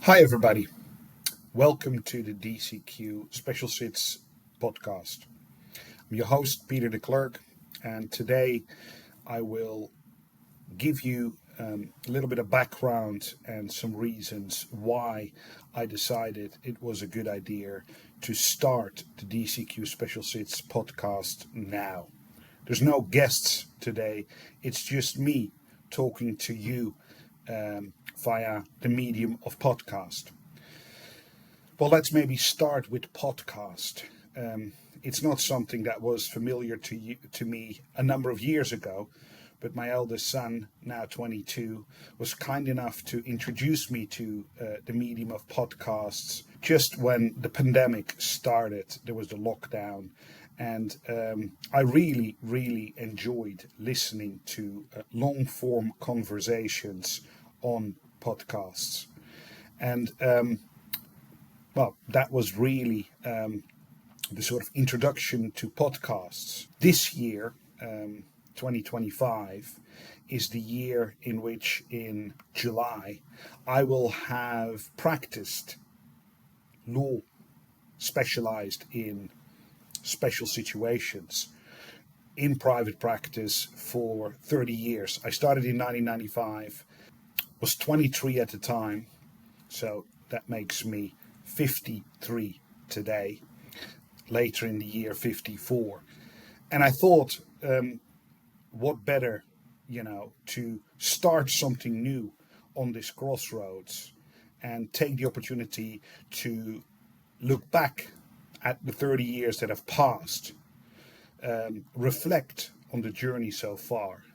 Hi, everybody. Welcome to the DCQ Special Sits podcast. I'm your host, Peter JM, and today I will give you a little bit of background and some reasons why I decided it was a good idea to start the DCQ Special Sits podcast now. There's no guests today, it's just me talking to you via the medium of podcast. Well, let's maybe start with podcast. It's not something that was familiar to me a number of years ago, but my eldest son, now 22, was kind enough to introduce me to the medium of podcasts just when the pandemic started. There was the lockdown, and I really enjoyed listening to long-form conversations on podcasts. And that was really the sort of introduction to podcasts. This year, 2025, is the year in which in July I will have practiced law specialized in special situations in private practice for 30 years. I started in 1995, was 23 at the time, so that makes me 53 today, later in the year 54. And I thought, what better, to start something new on this crossroads and take the opportunity to look back at the 30 years that have passed, reflect on the journey so far,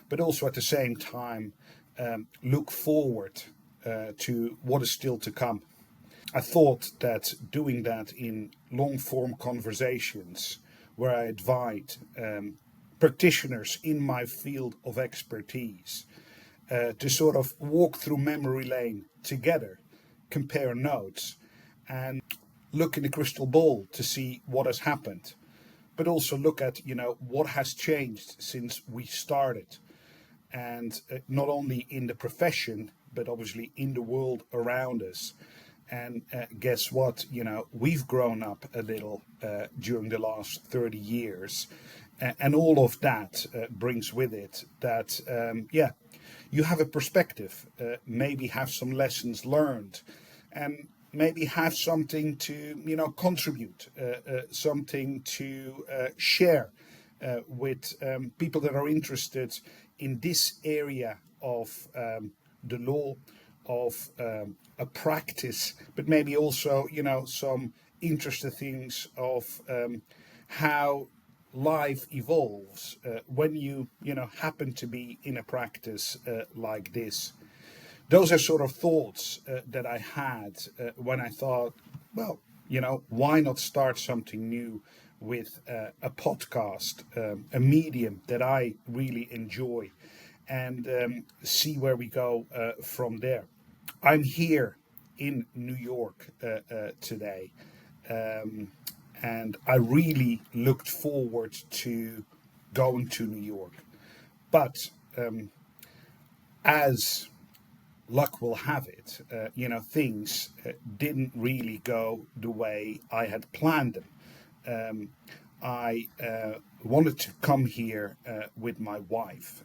but also at the same time look forward to what is still to come. I thought that doing that in long-form conversations where I invite practitioners in my field of expertise to sort of walk through memory lane together, compare notes, and look in the crystal ball to see what has happened, but also look at, what has changed since we started. And not only in the profession, but obviously in the world around us. And guess what? We've grown up a little during the last 30 years. And all of that brings with it that, you have a perspective, maybe have some lessons learned, and maybe have something to, contribute, something to share with people that are interested in this area of the law, of a practice, but maybe also, some interesting things of how life evolves when you happen to be in a practice like this. Those are sort of thoughts that I had when I thought, well, why not start something new with a podcast, a medium that I really enjoy, and see where we go from there. I'm here in New York today, and I really looked forward to going to New York. But as luck will have it, things didn't really go the way I had planned them. I wanted to come here with my wife.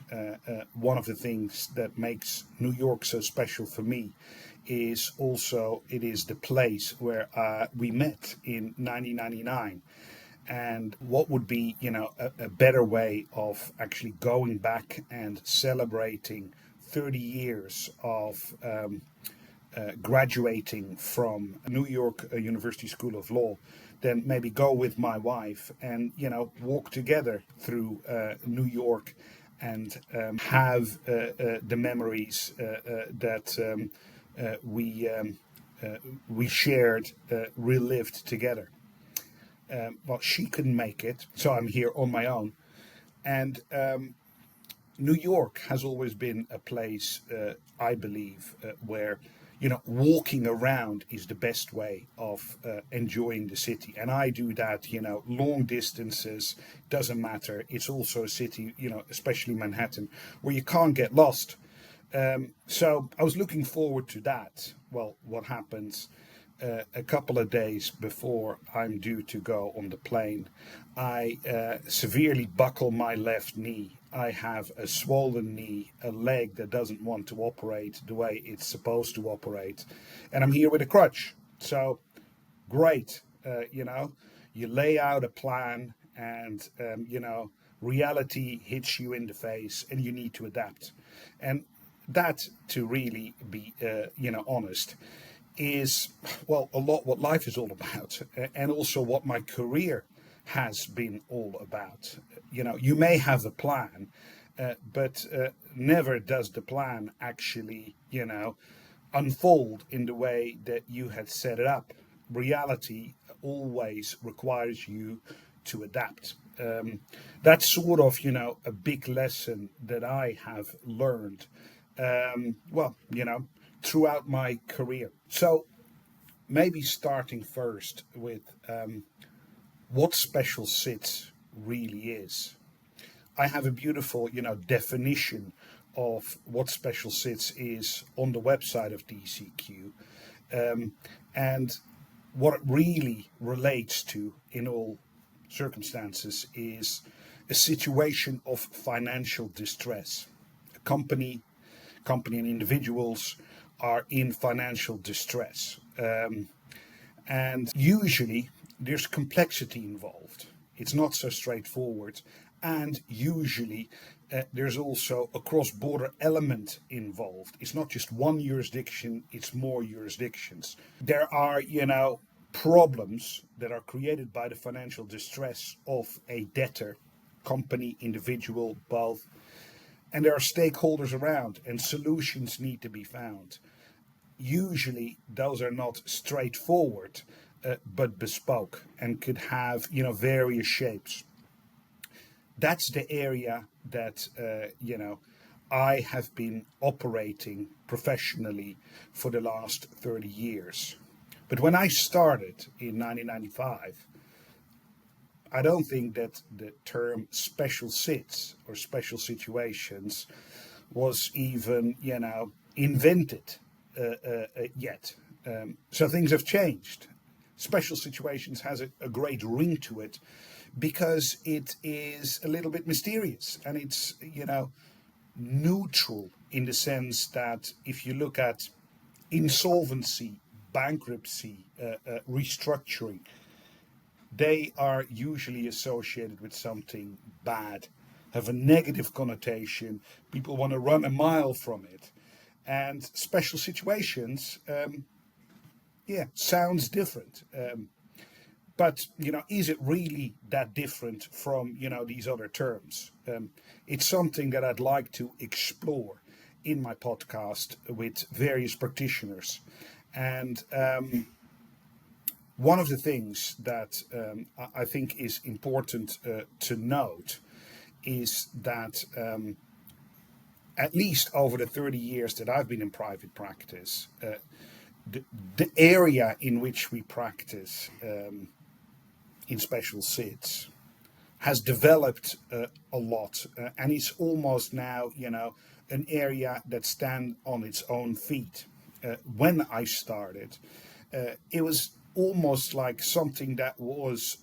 One of the things that makes New York so special for me is also it is the place where we met in 1999. And what would be, a better way of actually going back and celebrating 30 years of graduating from New York University School of Law, then maybe go with my wife and, walk together through New York and have the memories that we shared, relived together. Well, she couldn't make it, so I'm here on my own. And New York has always been a place, I believe, where walking around is the best way of enjoying the city. And I do that, long distances, doesn't matter. It's also a city, especially Manhattan, where you can't get lost. So I was looking forward to that. Well, what happens a couple of days before I'm due to go on the plane? I severely buckle my left knee. I have a swollen knee, a leg that doesn't want to operate the way it's supposed to operate, and I'm here with a crutch. So great, you lay out a plan, and reality hits you in the face, and you need to adapt. And that, to really be honest, is, well, a lot what life is all about, and also what my career has been all about. You may have a plan, but never does the plan actually unfold in the way that you had set it up. Reality always requires you to adapt. That's sort of a big lesson that I have learned throughout my career. So maybe starting first with what special sits really is. I have a beautiful definition of what special sits is on the website of DCQ, and what it really relates to in all circumstances is a situation of financial distress. A company and individuals are in financial distress. And usually there's complexity involved. It's not so straightforward. And usually there's also a cross-border element involved. It's not just one jurisdiction, it's more jurisdictions. There are, problems that are created by the financial distress of a debtor, company, individual, both. And there are stakeholders around, and solutions need to be found. Usually those are not straightforward, but bespoke, and could have various shapes. That's the area that I have been operating professionally for the last 30 years. But when I started in 1995, I don't think that the term special sits or special situations was even, invented yet. So things have changed. Special situations has a great ring to it because it is a little bit mysterious, and it's, neutral in the sense that if you look at insolvency, bankruptcy, restructuring, they are usually associated with something bad, have a negative connotation. People want to run a mile from it. And special situations, sounds different. But, is it really that different from, these other terms? It's something that I'd like to explore in my podcast with various practitioners. And one of the things that I think is important to note is that at least over the 30 years that I've been in private practice, the area in which we practice in special sits has developed a lot, and it's almost now, an area that stands on its own feet. When I started, it was almost like something that was,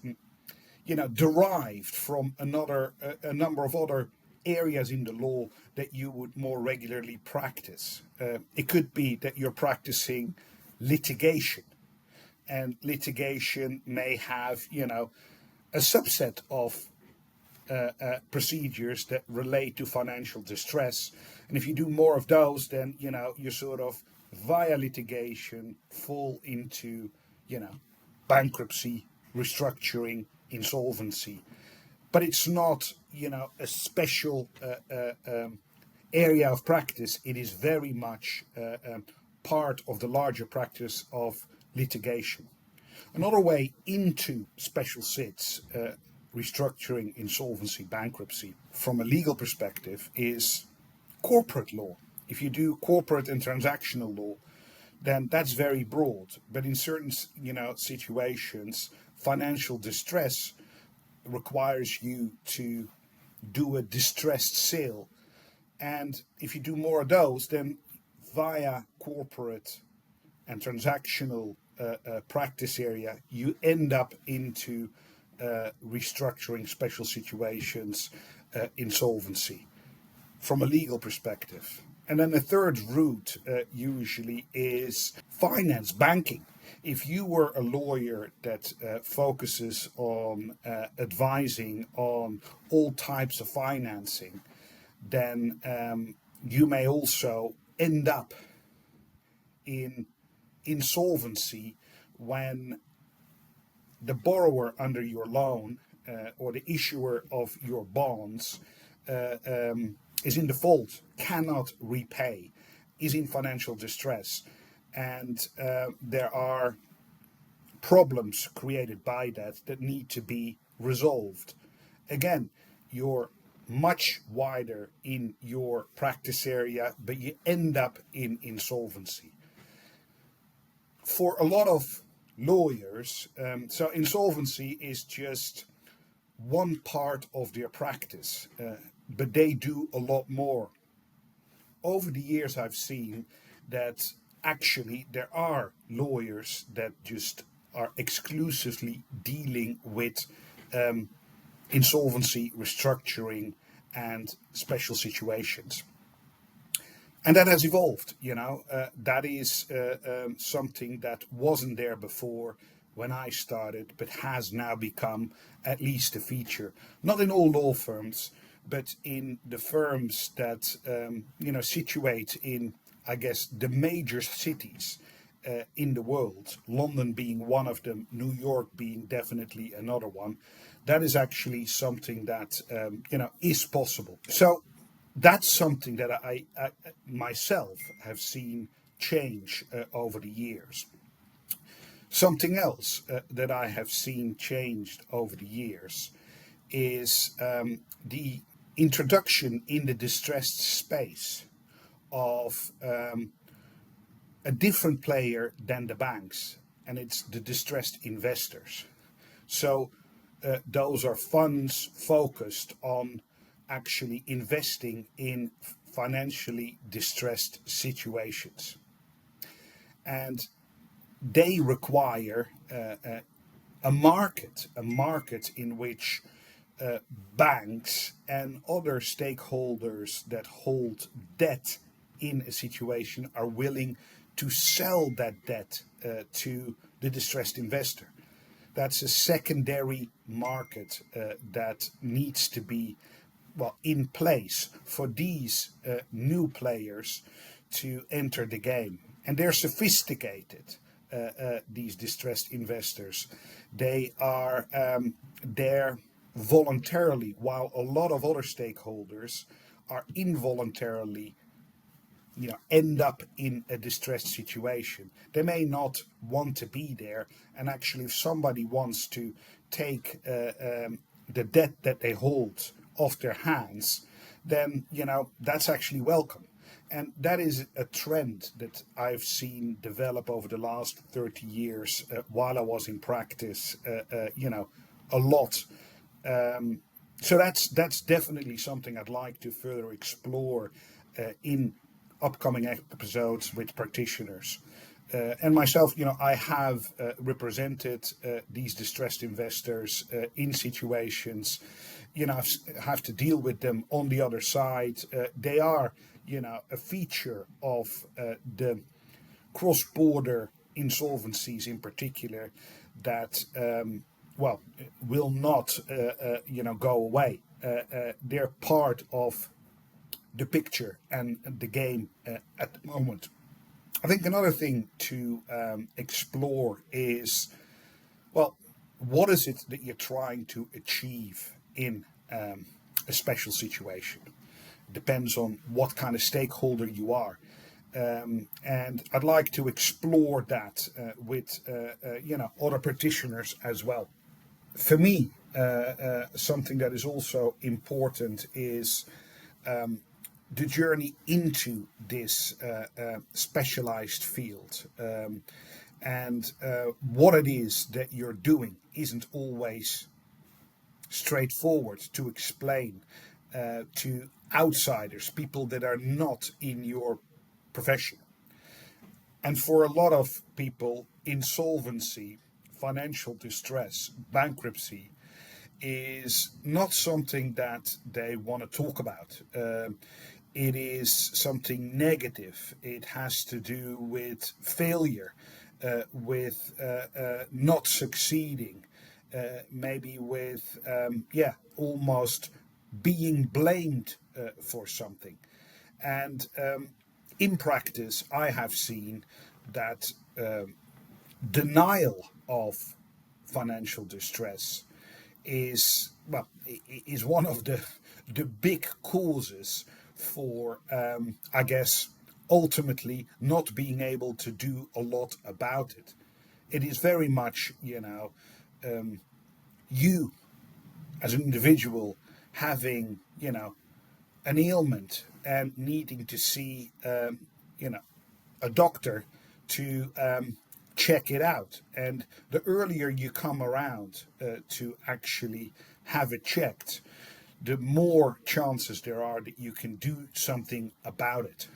derived from a number of other areas in the law that you would more regularly practice. It could be that you're practicing litigation, and litigation may have, a subset of procedures that relate to financial distress. And if you do more of those, then, you sort of, via litigation, fall into, bankruptcy, restructuring, insolvency. But it's not, a special area of practice. It is very much part of the larger practice of litigation. Another way into special sits, restructuring, insolvency, bankruptcy, from a legal perspective, is corporate law. If you do corporate and transactional law, then that's very broad. But in certain, situations, financial distress requires you to do a distressed sale And if you do more of those, then via corporate and transactional practice area, you end up into restructuring, special situations, insolvency from a legal perspective. And then the third route usually is finance, banking. If you were a lawyer that focuses on advising on all types of financing, then you may also end up in insolvency when the borrower under your loan or the issuer of your bonds is in default, cannot repay, is in financial distress, and there are problems created by that need to be resolved. Again, you're much wider in your practice area, but you end up in insolvency. For a lot of lawyers, so insolvency is just one part of their practice, but they do a lot more. Over the years, I've seen that actually there are lawyers that just are exclusively dealing with insolvency, restructuring, and special situations. And that has evolved, that is something that wasn't there before when I started, but has now become at least a feature. Not in all law firms, but in the firms that, situate in, I guess, the major cities in the world, London being one of them, New York being definitely another one. That is actually something that, is possible. So that's something that I myself have seen change over the years. Something else that I have seen changed over the years is the introduction in the distressed space of a different player than the banks, and it's the distressed investors. So those are funds focused on actually investing in financially distressed situations. And they require a market in which banks and other stakeholders that hold debt in a situation are willing to sell that debt to the distressed investor. That's a secondary market that needs to be in place for these new players to enter the game. And they're sophisticated, these distressed investors. They are there voluntarily, while a lot of other stakeholders are involuntarily end up in a distressed situation. They may not want to be there, and actually if somebody wants to take the debt that they hold off their hands, then that's actually welcome. And that is a trend that I've seen develop over the last 30 years while I was in practice, a lot. So that's definitely something I'd like to further explore in upcoming episodes with practitioners. And myself, I have represented these distressed investors in situations. I have to deal with them on the other side. They are, a feature of the cross-border insolvencies in particular that, will not, go away. They're part of the picture and the game at the moment. I think another thing to explore is, what is it that you're trying to achieve in a special situation? It depends on what kind of stakeholder you are. And I'd like to explore that with, other practitioners as well. For me, something that is also important is the journey into this specialized field. And what it is that you're doing isn't always straightforward to explain. to outsiders, people that are not in your profession. And for a lot of people, insolvency, financial distress, bankruptcy is not something that they want to talk about. It is something negative. It has to do with failure, with not succeeding, maybe with, almost being blamed for something. And in practice, I have seen that denial of financial distress is one of the big causes for I guess ultimately not being able to do a lot about it. It is very much you as an individual having an ailment and needing to see a doctor to check it out. And the earlier you come around to actually have it checked, the more chances there are that you can do something about it.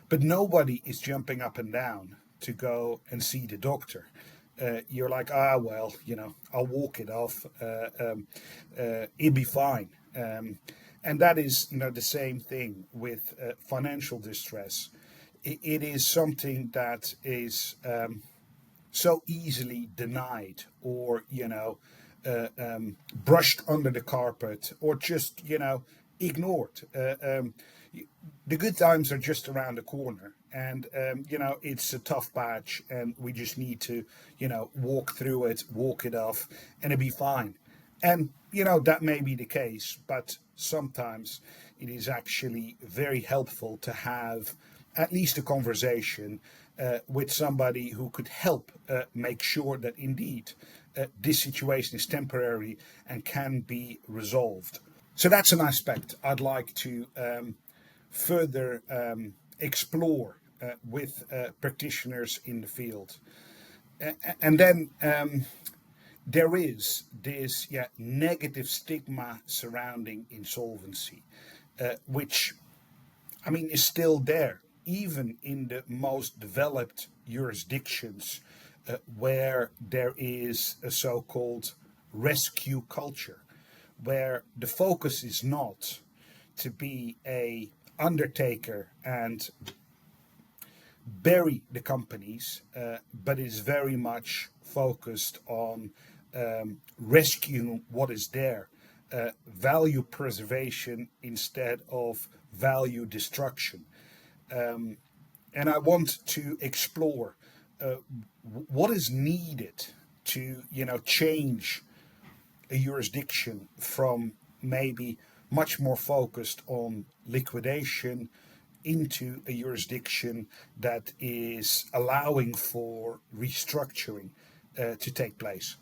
But nobody is jumping up and down to go and see the doctor. You're like, I'll walk it off. It'll be fine. And that is, the same thing with financial distress. It is something that is so easily denied, or brushed under the carpet, or just ignored. The good times are just around the corner, and it's a tough patch, and we just need to walk through it, walk it off, and it'll be fine. And that may be the case, but sometimes it is actually very helpful to have at least a conversation with somebody who could help make sure that indeed this situation is temporary and can be resolved. So that's an aspect I'd like to further explore with practitioners in the field. And then there is this negative stigma surrounding insolvency, which is still there, even in the most developed jurisdictions where there is a so-called rescue culture, where the focus is not to be a undertaker and bury the companies, but is very much focused on rescuing what is there, value preservation instead of value destruction. And I want to explore what is needed to change a jurisdiction from maybe much more focused on liquidation into a jurisdiction that is allowing for restructuring to take place.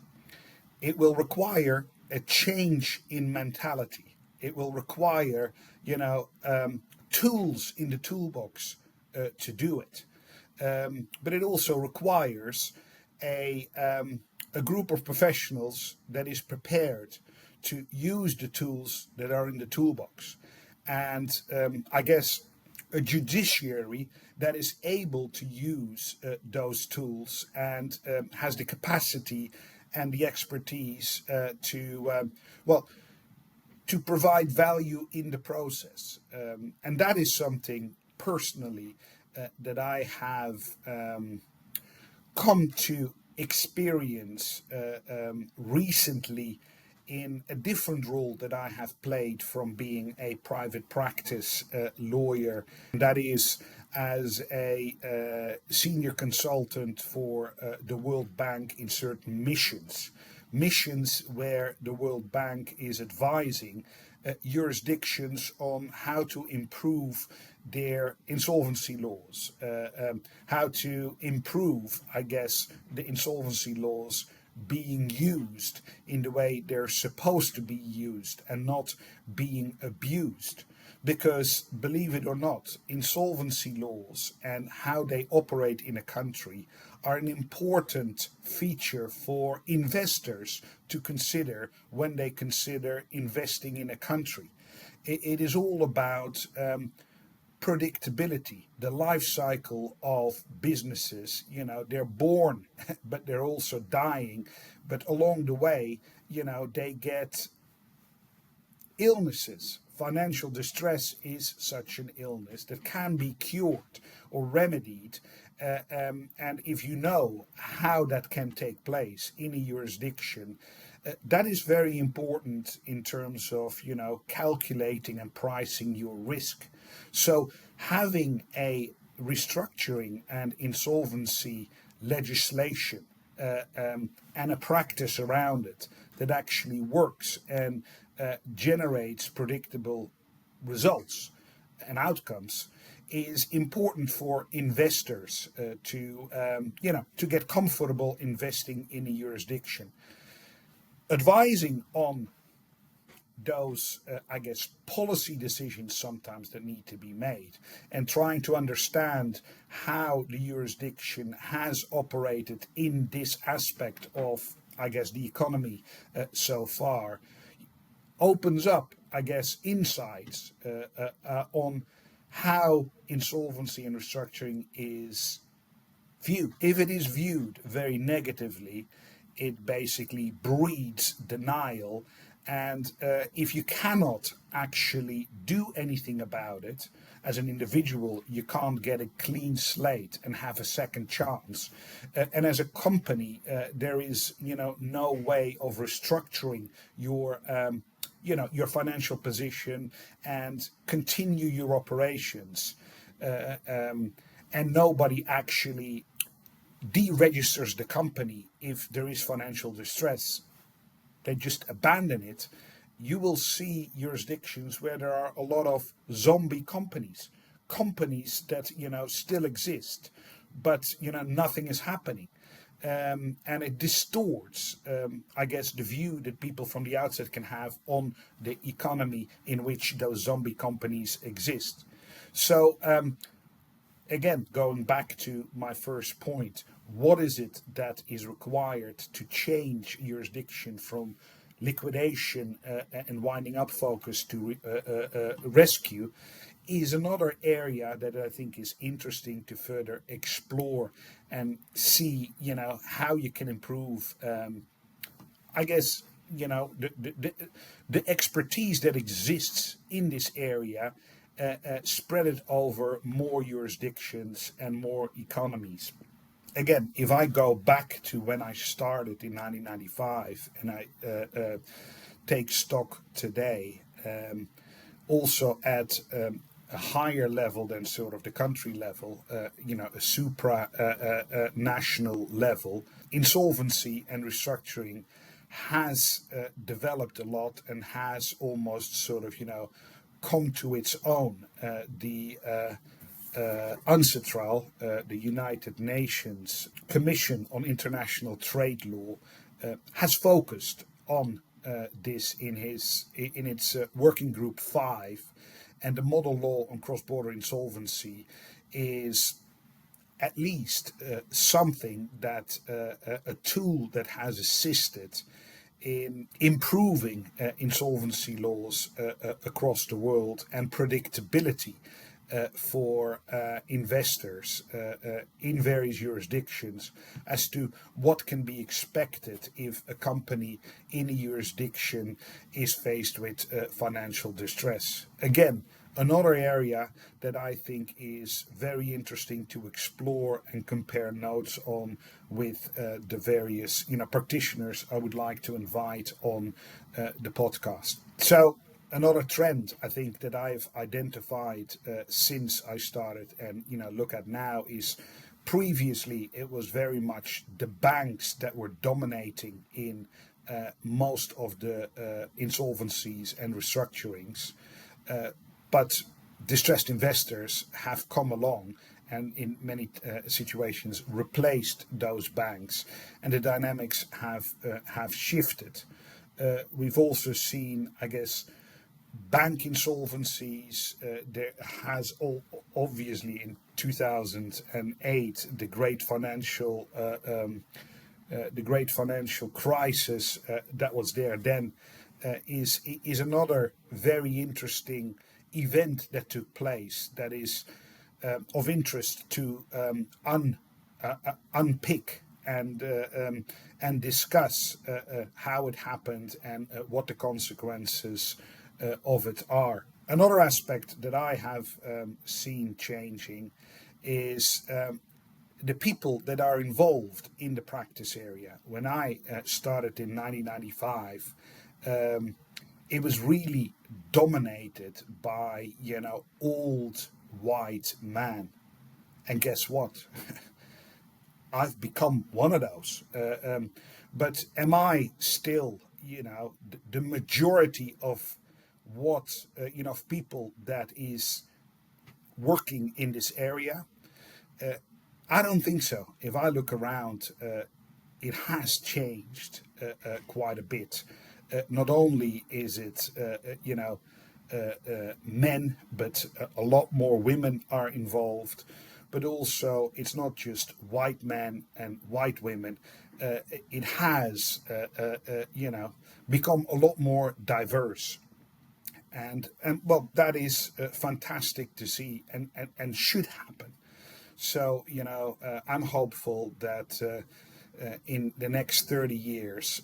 It will require a change in mentality. It will require, tools in the toolbox to do it. But it also requires a group of professionals that is prepared to use the tools that are in the toolbox. And I guess a judiciary that is able to use those tools and has the capacity and the expertise to provide value in the process. And that is something personally that I have come to experience recently in a different role that I have played from being a private practice lawyer. That is as a senior consultant for the World Bank in certain missions where the World Bank is advising jurisdictions on how to improve their insolvency laws, how to improve, I guess, the insolvency laws being used in the way they're supposed to be used and not being abused. Because, believe it or not, insolvency laws and how they operate in a country are an important feature for investors to consider when they consider investing in a country. It is all about predictability, the life cycle of businesses. They're born, but they're also dying. But along the way, they get illnesses. Financial distress is such an illness that can be cured or remedied. And if you know how that can take place in a jurisdiction, that is very important in terms of, calculating and pricing your risk. So having a restructuring and insolvency legislation and a practice around it that actually works and generates predictable results and outcomes is important for investors to get comfortable investing in a jurisdiction. Advising on those, policy decisions sometimes that need to be made, and trying to understand how the jurisdiction has operated in this aspect of, the economy so far, opens up, insights on how insolvency and restructuring is viewed. If it is viewed very negatively, it basically breeds denial. And if you cannot actually do anything about it as an individual, you can't get a clean slate and have a second chance. And as a company, there is, no way of restructuring your financial position and continue your operations. And nobody actually deregisters the company if there is financial distress. They just abandon it. You will see jurisdictions where there are a lot of zombie companies that still exist, but nothing is happening, and it distorts, the view that people from the outset can have on the economy in which those zombie companies exist. So again, going back to my first point, what is it that is required to change jurisdiction from liquidation and winding up focus to rescue is another area that I think is interesting to further explore and see, how you can improve, the expertise that exists in this area, spread it over more jurisdictions and more economies. Again, if I go back to when I started in 1995 and I take stock today, also at a higher level than sort of the country level, a supra-national level, insolvency and restructuring has developed a lot and has almost sort of, come to its own. The UNCITRAL, the United Nations Commission on International Trade Law, has focused on this in its Working Group 5, and the Model Law on Cross-Border Insolvency is at least something that a tool that has assisted in improving insolvency laws across the world and predictability for investors in various jurisdictions as to what can be expected if a company in a jurisdiction is faced with financial distress. Again, another area that I think is very interesting to explore and compare notes on with the various practitioners I would like to invite on the podcast. So another trend I think that I've identified since I started and look at now is previously it was very much the banks that were dominating in most of the insolvencies and restructurings. But distressed investors have come along and in many situations replaced those banks, and the dynamics have shifted. We've also seen, bank insolvencies. There has obviously in 2008 the great financial crisis that was there then. is another very interesting event that took place that is of interest to unpick and discuss how it happened and what the consequences of it are. Another aspect that I have seen changing is the people that are involved in the practice area. When I started in 1995, it was really dominated by, old white men. And guess what? I've become one of those. But am I still, the majority of what, of people that is working in this area? I don't think so. If I look around, it has changed quite a bit. Not only is it, men, but a lot more women are involved. But also, it's not just white men and white women. It has, become a lot more diverse. And well, that is fantastic to see and should happen. So, I'm hopeful that in the next 30 years,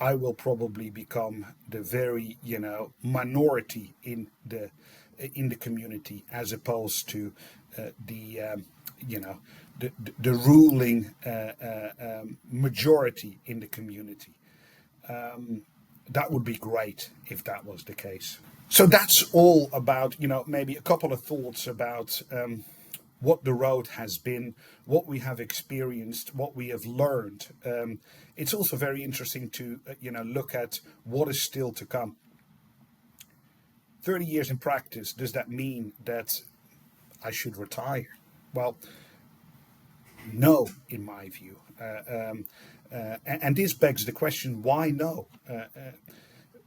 I will probably become the very, minority in the community, as opposed to the ruling majority in the community. That would be great if that was the case. So that's all about, maybe a couple of thoughts about what the road has been, what we have experienced, what we have learned. It's also very interesting to, look at what is still to come. 30 years in practice, does that mean that I should retire? Well, no, in my view. And this begs the question, why no?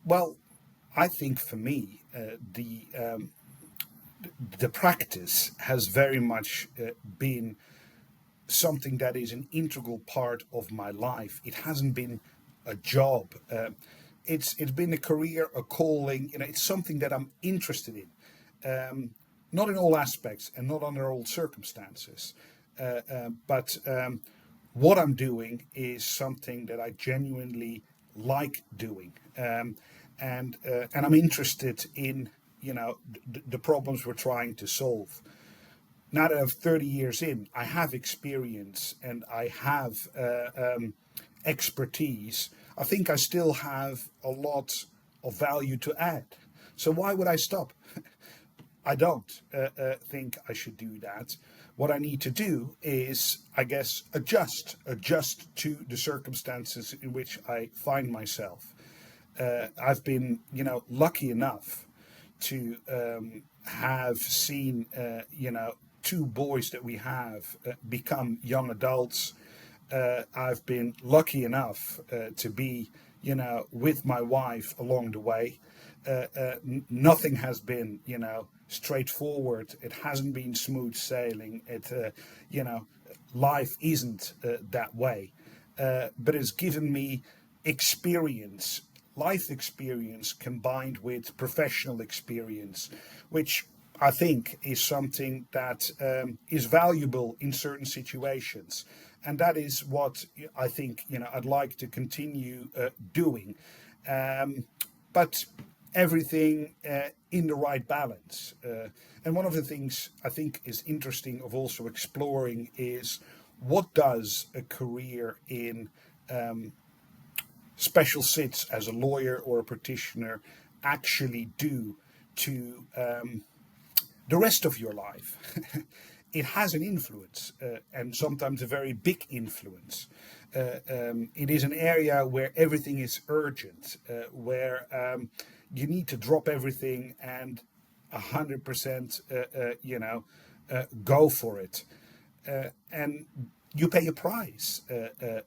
Well, I think for me, the practice has very much been something that is an integral part of my life. It hasn't been a job. It's been a career, a calling. It's something that I'm interested in. Not in all aspects and not under all circumstances. But what I'm doing is something that I genuinely like doing. And I'm interested in, the problems we're trying to solve. Now that I'm 30 years in, I have experience and I have expertise. I think I still have a lot of value to add. So why would I stop? I don't think I should do that. What I need to do is, I guess, adjust to the circumstances in which I find myself. I've been, lucky enough to have seen, two boys that we have become young adults. I've been lucky enough to be, with my wife along the way. Nothing has been, straightforward. It hasn't been smooth sailing. Life isn't that way. But it's given me experience, life experience combined with professional experience, which I think is something that is valuable in certain situations. And that is what I think, I'd like to continue doing. But everything in the right balance. And one of the things I think is interesting of also exploring is, what does a career in special sits as a lawyer or a practitioner actually do to the rest of your life? It has an influence, and sometimes a very big influence. It is an area where everything is urgent, where you need to drop everything and 100%, go for it. And you pay a price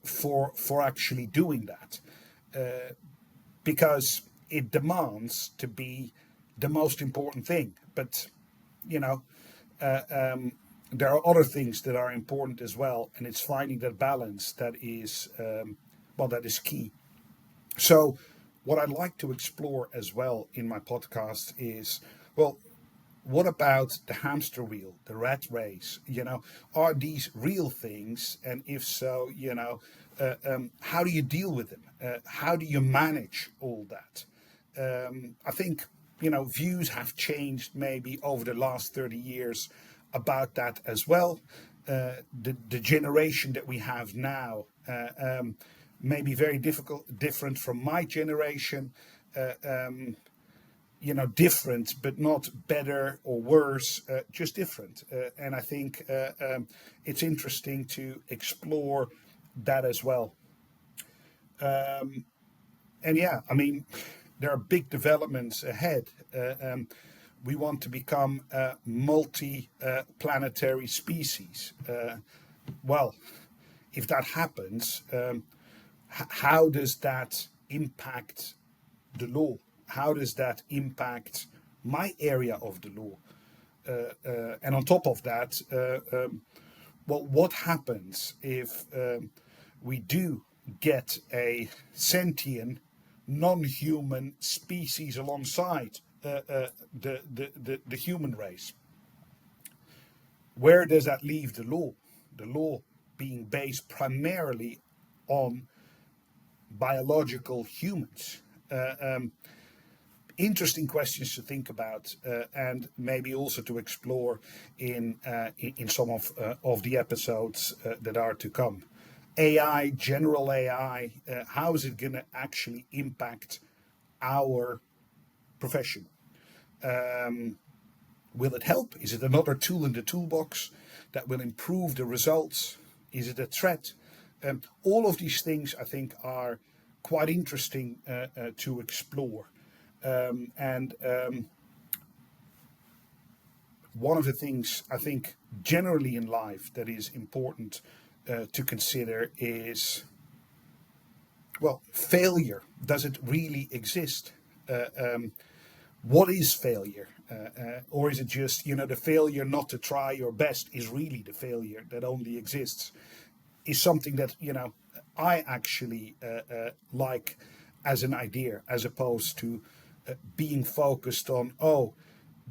for actually doing that, because it demands to be the most important thing. But, there are other things that are important as well, and it's finding that balance that is, that is key. So what I'd like to explore as well in my podcast is, well, what about the hamster wheel, the rat race? Are these real things? And if so, how do you deal with them? How do you manage all that? I think, views have changed maybe over the last 30 years about that as well. The generation that we have now may be very different from my generation. Different, but not better or worse, just different. And I think it's interesting to explore that as well. And yeah, I mean, there are big developments ahead. We want to become a multi-planetary species. Well, if that happens, how does that impact the law? How does that impact my area of the law? And on top of that, what happens if we do get a sentient, non-human species alongside the human race? Where does that leave the law? The law being based primarily on biological humans. Interesting questions to think about, and maybe also to explore in some of the episodes that are to come. AI, general AI, how is it going to actually impact our profession? Will it help? Is it another tool in the toolbox that will improve the results? Is it a threat? All of these things, I think, are quite interesting to explore. One of the things I think generally in life that is important to consider is, well, failure. Does it really exist? What is failure? Or is it just, the failure not to try your best is really the failure that only exists? Is something that, I actually like as an idea, as opposed to being focused on, oh,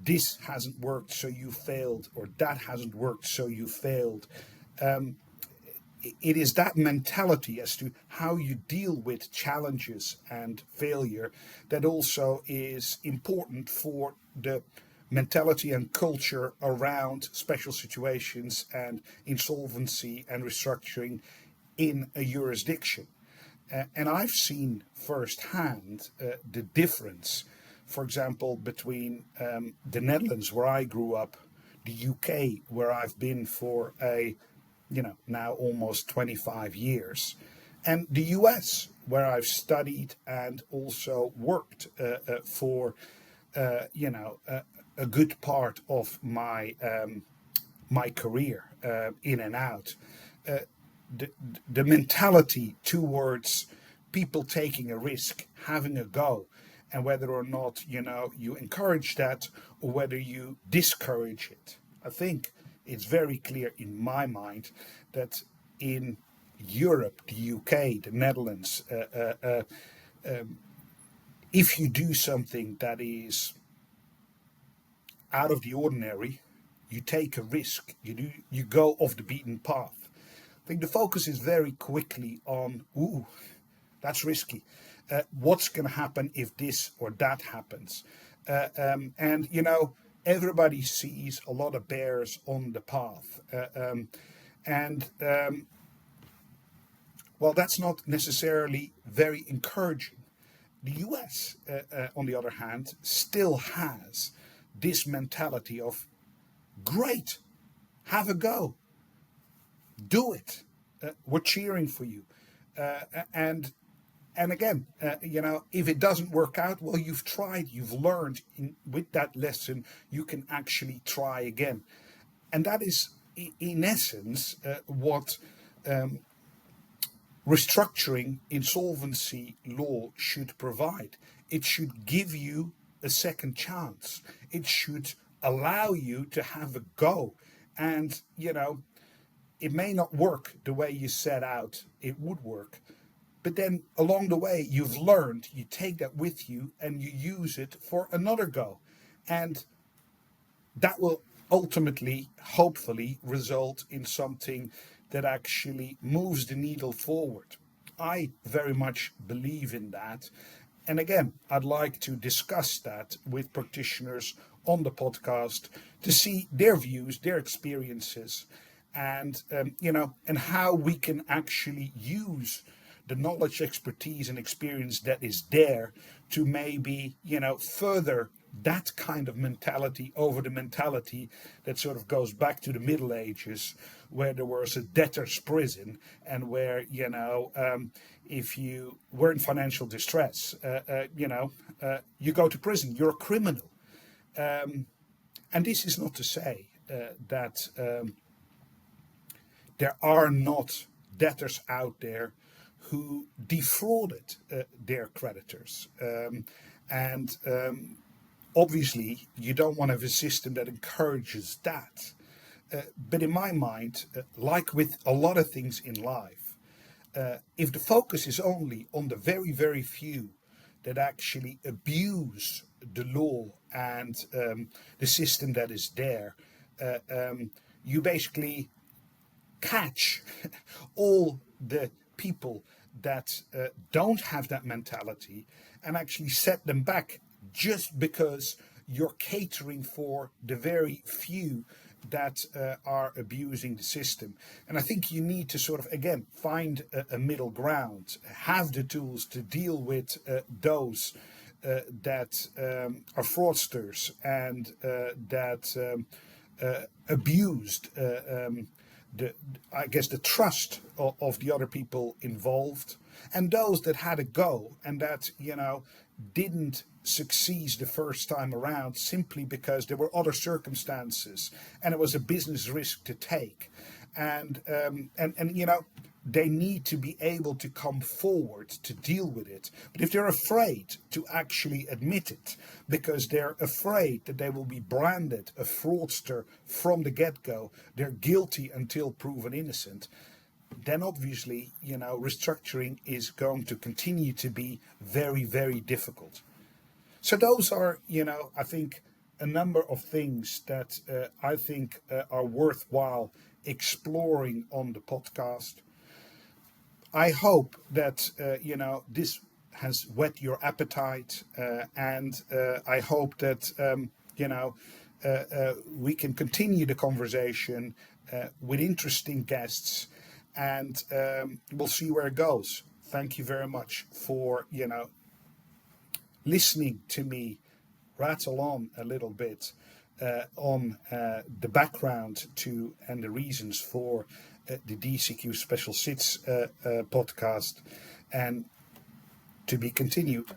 this hasn't worked, so you failed, or that hasn't worked, so you failed. It is that mentality as to how you deal with challenges and failure that also is important for the mentality and culture around special situations and insolvency and restructuring in a jurisdiction. And I've seen firsthand the difference, for example, between the Netherlands, where I grew up, the UK, where I've been for now almost 25 years, and the US, where I've studied and also worked for, a good part of my career, in and out. The mentality towards people taking a risk, having a go, and whether or not you encourage that or whether you discourage it. I think it's very clear in my mind that in Europe, the UK, the Netherlands, if you do something that is out of the ordinary, you take a risk, you go off the beaten path. I think the focus is very quickly on, ooh, that's risky. What's going to happen if this or that happens? Everybody sees a lot of bears on the path. Well, that's not necessarily very encouraging. The US, on the other hand, still has this mentality of, great, have a go, do it, we're cheering for you. And again, if it doesn't work out, well, you've tried, you've learned. With that lesson, you can actually try again. And that is, in essence, what restructuring insolvency law should provide. It should give you a second chance. It should allow you to have a go. And, it may not work the way you set out it would work, But then along the way, you've learned, you take that with you and you use it for another go. And that will ultimately, hopefully, result in something that actually moves the needle forward. I very much believe in that. And again, I'd like to discuss that with practitioners on the podcast to see their views, their experiences, and and how we can actually use the knowledge, expertise, and experience that is there to maybe further that kind of mentality over the mentality that sort of goes back to the Middle Ages, where there was a debtor's prison, and where if you were in financial distress, you go to prison, you're a criminal. And this is not to say that there are not debtors out there who defrauded their creditors. Obviously, you don't want to have a system that encourages that. But in my mind, like with a lot of things in life, if the focus is only on the very, very few that actually abuse the law and the system that is there, you basically catch all the people that don't have that mentality and actually set them back just because you're catering for the very few that are abusing the system. And I think you need to sort of, again, find a middle ground, have the tools to deal with those that are fraudsters and that abused the trust of the other people involved, and those that had a go and that didn't succeed the first time around simply because there were other circumstances and it was a business risk to take, and they need to be able to come forward to deal with it. But if they're afraid to actually admit it because they're afraid that they will be branded a fraudster from the get-go, they're guilty until proven innocent, then obviously, restructuring is going to continue to be very, very difficult. So those are, I think, a number of things that I think are worthwhile exploring on the podcast. I hope that, this has whet your appetite, and I hope that, we can continue the conversation with interesting guests, and we'll see where it goes. Thank you very much for, listening to me rattle on a little bit on the background to and the reasons for the DCQ Special Sits podcast, and to be continued.